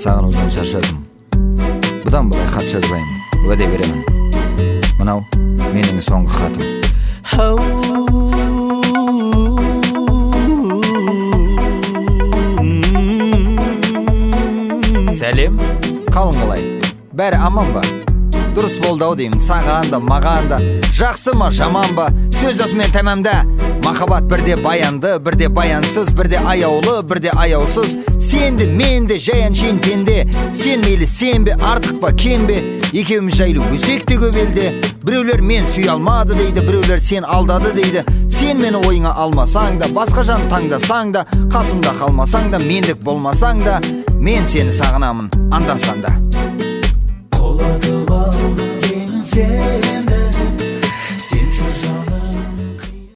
сағынудан шаршадым. Бұдан былай хат жазбаймын, уәде беремін. Мынау менің соңғы хатым. Сәлем, қалың қалай? Бәрі аман ба? Дұрыс болды ау деймін, саған да, маған да. Жақсы ма, жаман ба? Сөз осымен тәмамда. Махаббат бірде баянды, бірде баянсыз, бірде аяулы, бірде аяусыз. Сенді, менді, жаян шен пенде. Сен мейлі сен бе, артық па, кем бе? Екеуміз жайлы өзекте көбелде. Біреулер мен сүй алмады дейді, біреулер сен алдады дейді. Сен мені ойыңа алмасаң да, басқа жан таңдасаң да, қасымда қалмасаң да, мендік болмасаң да, мен сені сағынамын анда-санда. Қолатып алдым сен